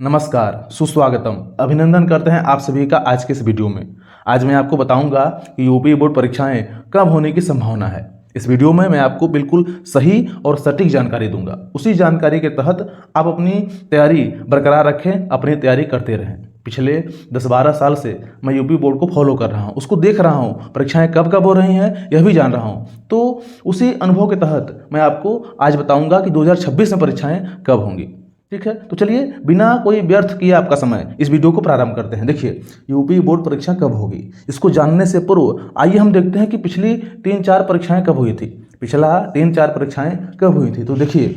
नमस्कार, सुस्वागतम। अभिनंदन करते हैं आप सभी का आज के इस वीडियो में। आज मैं आपको बताऊंगा कि यूपी बोर्ड परीक्षाएं कब होने की संभावना है। इस वीडियो में मैं आपको बिल्कुल सही और सटीक जानकारी दूंगा। उसी जानकारी के तहत आप अपनी तैयारी बरकरार रखें, अपनी तैयारी करते रहें। पिछले 10-12 साल से मैं यूपी बोर्ड को फॉलो कर रहा हूँ, उसको देख रहा हूँ, परीक्षाएं कब कब हो रही हैं यह भी जान रहा हूँ। तो उसी अनुभव के तहत मैं आपको आज बताऊँगा कि 2026 में परीक्षाएं कब होंगी। ठीक है, तो चलिए बिना कोई व्यर्थ किए आपका समय इस वीडियो को प्रारंभ करते हैं। देखिए, यूपी बोर्ड परीक्षा कब होगी इसको जानने से पूर्व आइए हम देखते हैं कि पिछली 3-4 परीक्षाएं कब हुई थी। पिछला 3-4 परीक्षाएं कब हुई थी, तो देखिए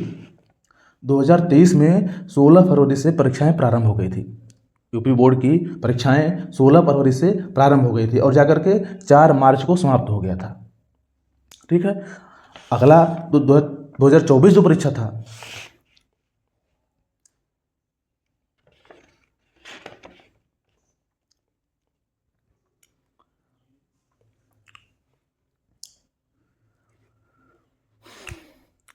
2023 में 16 फरवरी से परीक्षाएं प्रारंभ हो गई थी। यूपी बोर्ड की परीक्षाएं 16 फरवरी से प्रारंभ हो गई थी और जाकर के 4 मार्च को समाप्त हो गया था। ठीक है, अगला 2024 जो परीक्षा था,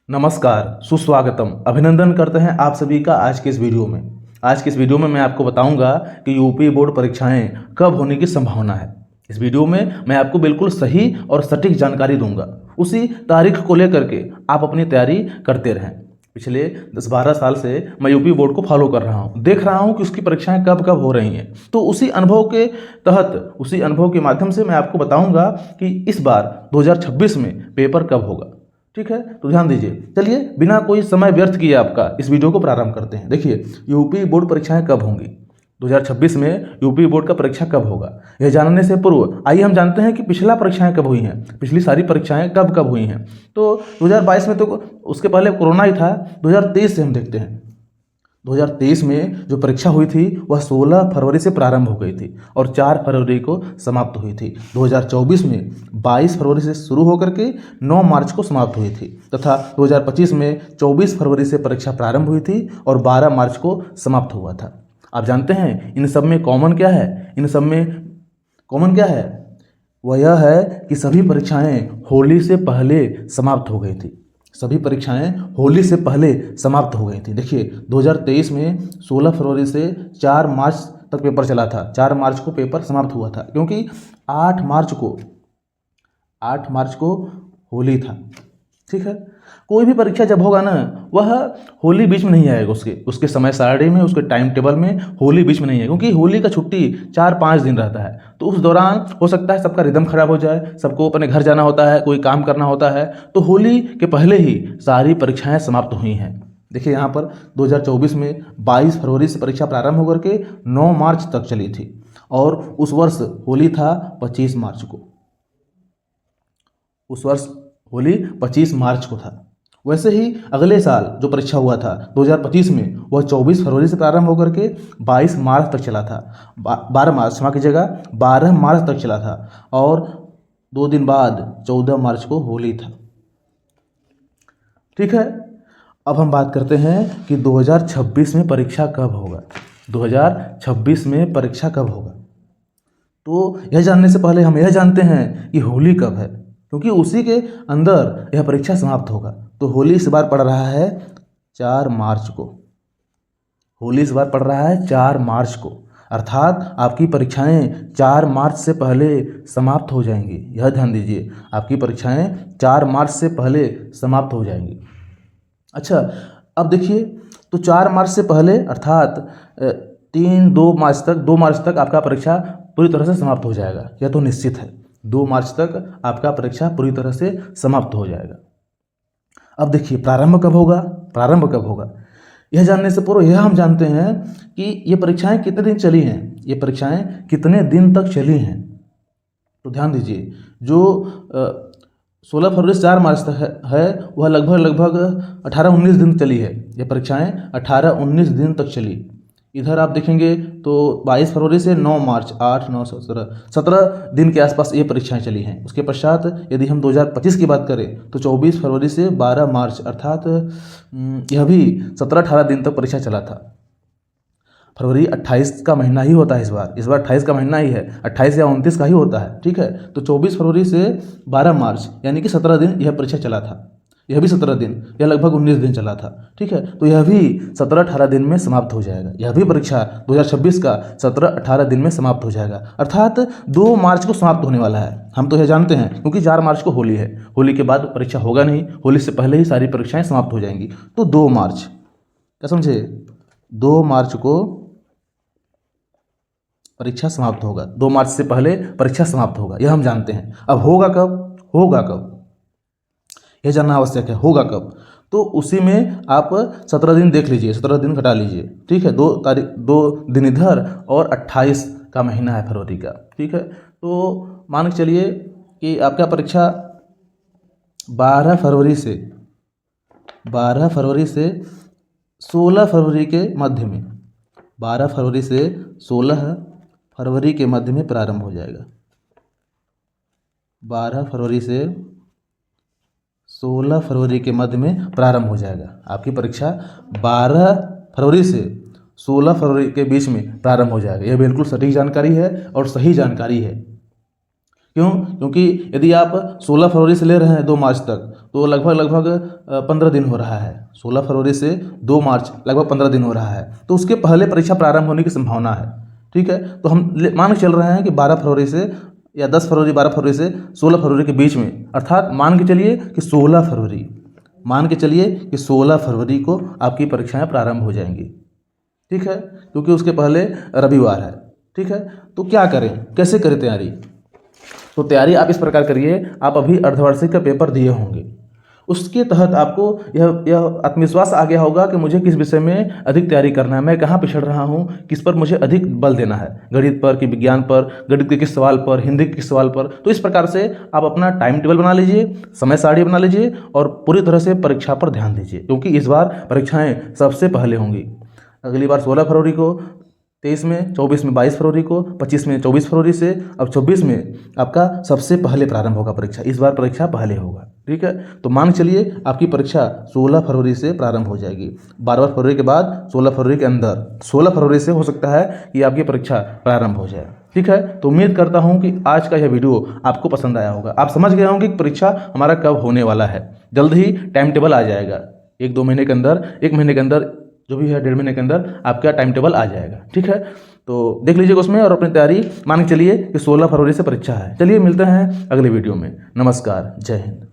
नमस्कार, सुस्वागतम। अभिनंदन करते हैं आप सभी का आज के इस वीडियो में। आज के इस वीडियो में मैं आपको बताऊंगा कि यूपी बोर्ड परीक्षाएं कब होने की संभावना है। इस वीडियो में मैं आपको बिल्कुल सही और सटीक जानकारी दूंगा। उसी तारीख को लेकर के आप अपनी तैयारी करते रहें। पिछले 10-12 साल से मैं यूपी बोर्ड को फॉलो कर रहा हूँ, देख रहा हूँ कि उसकी परीक्षाएं कब कब हो रही हैं। तो उसी अनुभव के तहत, उसी अनुभव के माध्यम से मैं आपको बताऊंगा कि इस बार 2026 में पेपर कब होगा। ठीक है, तो ध्यान दीजिए। चलिए बिना कोई समय व्यर्थ किए आपका इस वीडियो को प्रारंभ करते हैं। देखिए, यूपी बोर्ड परीक्षाएं कब होंगी, 2026 में यूपी बोर्ड का परीक्षा कब होगा, यह जानने से पूर्व आइए हम जानते हैं कि पिछला परीक्षाएं कब हुई हैं, पिछली सारी परीक्षाएं कब कब हुई हैं। तो 2022 में तो उसके पहले कोरोना ही था। 2023 से हम देखते हैं। 2023 में जो परीक्षा हुई थी वह 16 फरवरी से प्रारंभ हो गई थी और 4 फरवरी को समाप्त हुई थी। 2024 में 22 फरवरी से शुरू होकर के 9 मार्च को समाप्त हुई थी तथा 2025 में 24 फरवरी से परीक्षा प्रारंभ हुई थी और 12 मार्च को समाप्त हुआ था। आप जानते हैं इन सब में कॉमन क्या है? इन सब में कॉमन क्या है? वह यह है कि सभी परीक्षाएं होली से पहले समाप्त हो गई थी। सभी परीक्षाएं होली से पहले समाप्त हो गई थी। देखिए, 2023 में 16 फरवरी से 4 मार्च तक पेपर चला था। 4 मार्च को पेपर समाप्त हुआ था क्योंकि 8 मार्च को होली था। ठीक है, कोई भी परीक्षा जब होगा ना, वह होली बीच में नहीं आएगा। उसके समय सारणी में, उसके टाइम टेबल में होली बीच में नहीं है, क्योंकि होली का छुट्टी 4-5 दिन रहता है। तो उस दौरान हो सकता है सबका रिदम खराब हो जाए, सबको अपने घर जाना होता है, कोई काम करना होता है। तो होली के पहले ही सारी परीक्षाएं समाप्त हुई हैं। देखिए यहाँ पर 2024 में 22 फरवरी से परीक्षा प्रारंभ होकर के 9 मार्च तक चली थी और उस वर्ष होली था 25 मार्च को। उस वर्ष होली 25 मार्च को था। वैसे ही अगले साल जो परीक्षा हुआ था 2025 में, वह 24 फरवरी से प्रारंभ होकर के 22 मार्च तक चला था। 12 मार्च, क्षमा कीजिएगा, 12 मार्च तक चला था और 2 दिन बाद 14 मार्च को होली था। ठीक है, अब हम बात करते हैं कि 2026 में परीक्षा कब होगा। 2026 में परीक्षा कब होगा, तो यह जानने से पहले हम यह जानते हैं कि होली कब है, क्योंकि उसी के अंदर यह परीक्षा समाप्त होगा। तो होली इस बार पड़ रहा है 4 मार्च को। होली इस बार पड़ रहा है 4 मार्च को, अर्थात आपकी परीक्षाएं 4 मार्च से पहले समाप्त हो जाएंगी। यह ध्यान दीजिए, आपकी परीक्षाएं 4 मार्च से पहले समाप्त हो जाएंगी। अच्छा, अब देखिए, तो 4 मार्च से पहले अर्थात 2 मार्च तक आपका परीक्षा पूरी तरह से समाप्त हो जाएगा। यह तो निश्चित है, 2 मार्च तक आपका परीक्षा पूरी तरह से समाप्त हो जाएगा। अब देखिए, प्रारंभ कब होगा यह जानने से पूर्व यह हम जानते हैं कि ये परीक्षाएं कितने दिन चली हैं, ये परीक्षाएं कितने दिन तक चली हैं। तो ध्यान दीजिए, जो 16 फरवरी से 4 मार्च तक है वह लगभग 18-19 दिन चली है। ये परीक्षाएं 18-19 दिन तक चली। इधर आप देखेंगे तो 22 फरवरी से 9 मार्च, 8, 9, 17 दिन के आसपास ये परीक्षाएं चली हैं। उसके पश्चात यदि हम 2025 की बात करें तो 24 फरवरी से 12 मार्च, अर्थात यह भी 17-18 दिन तक परीक्षा चला था। फरवरी 28 का महीना ही होता है इस बार 28 का महीना ही है, 28 या 29 का ही होता है। ठीक है, तो 24 फरवरी से 12 मार्च यानी कि 17 दिन यह परीक्षा चला था। यह भी 17 दिन, यह लगभग 19 दिन चला था। ठीक है, तो यह भी 17-18 दिन में समाप्त हो जाएगा। यह भी परीक्षा 2026 का 17-18 दिन में समाप्त हो जाएगा, अर्थात 2 मार्च को समाप्त होने वाला है। हम तो यह जानते हैं क्योंकि 4 मार्च को होली है, होली के बाद परीक्षा होगा नहीं, होली से पहले ही सारी परीक्षाएं समाप्त हो जाएंगी। तो 2 मार्च, क्या समझे, 2 मार्च को परीक्षा समाप्त होगा। 2 मार्च से पहले परीक्षा समाप्त होगा, यह हम जानते हैं। अब होगा कब, होगा कब, यह जानना आवश्यक है, होगा कब। तो उसी में आप 17 दिन देख लीजिए, 17 दिन घटा लीजिए। ठीक है, 2 दिन इधर और 28 का महीना है फरवरी का। ठीक है, तो मान के चलिए कि आपका परीक्षा 12 फरवरी से 16 फरवरी के मध्य में, 12 फरवरी से 16 फरवरी के मध्य में प्रारंभ हो जाएगा। 12 फरवरी से 16 फरवरी के मध्य में प्रारंभ हो जाएगा। आपकी परीक्षा 12 फरवरी से 16 फरवरी के बीच में प्रारंभ हो जाएगा। यह बिल्कुल सटीक जानकारी है और सही जानकारी है। क्यों? क्योंकि यदि आप 16 फरवरी से ले रहे हैं 2 मार्च तक, तो लगभग 15 दिन हो रहा है। 16 फरवरी से 2 मार्च लगभग 15 दिन हो रहा है, तो उसके पहले परीक्षा प्रारंभ होने की संभावना है। ठीक है, तो हम मान के चल रहे हैं कि 12 फरवरी से या 10 फरवरी 12 फरवरी से 16 फरवरी के बीच में, अर्थात मान के चलिए कि 16 फरवरी, मान के चलिए कि 16 फरवरी को आपकी परीक्षाएं प्रारंभ हो जाएंगी। ठीक है, क्योंकि उसके पहले रविवार है। ठीक है, तो क्या करें, कैसे करें तैयारी? तो तैयारी आप इस प्रकार करिए, आप अभी अर्धवार्षिक का पेपर दिए होंगे, उसके तहत आपको यह आत्मविश्वास आ गया होगा कि मुझे किस विषय में अधिक तैयारी करना है, मैं कहाँ पिछड़ रहा हूँ, किस पर मुझे अधिक बल देना है, गणित पर कि विज्ञान पर, गणित के किस सवाल पर, हिंदी के किस सवाल पर। तो इस प्रकार से आप अपना टाइम टेबल बना लीजिए, समय सारणी बना लीजिए और पूरी तरह से परीक्षा पर ध्यान दीजिए, क्योंकि इस बार परीक्षाएँ सबसे पहले होंगी। अगली बार 16 फरवरी को, 23 में, 24 में 22 फरवरी को, 25 में 24 फरवरी से, अब 26 में आपका सबसे पहले प्रारंभ होगा परीक्षा। इस बार परीक्षा पहले होगा। ठीक है, तो मान चलिए आपकी परीक्षा 16 फरवरी से प्रारंभ हो जाएगी। 12 फरवरी के बाद 16 फरवरी के अंदर, 16 फरवरी से हो सकता है कि आपकी परीक्षा प्रारंभ हो जाए। ठीक है, तो उम्मीद करता हूँ कि आज का यह वीडियो आपको पसंद आया होगा। आप समझ गए होंगे कि परीक्षा हमारा कब होने वाला है। जल्द ही टाइम टेबल आ जाएगा, 1-2 महीने के अंदर, 1 महीने के अंदर, जो भी है 1.5 महीने के अंदर आपका टाइम टेबल आ जाएगा। ठीक है, तो देख लीजिएगा उसमें और अपनी तैयारी मान के चलिए कि 16 फरवरी से परीक्षा है। चलिए मिलते हैं अगले वीडियो में। नमस्कार, जय हिंद।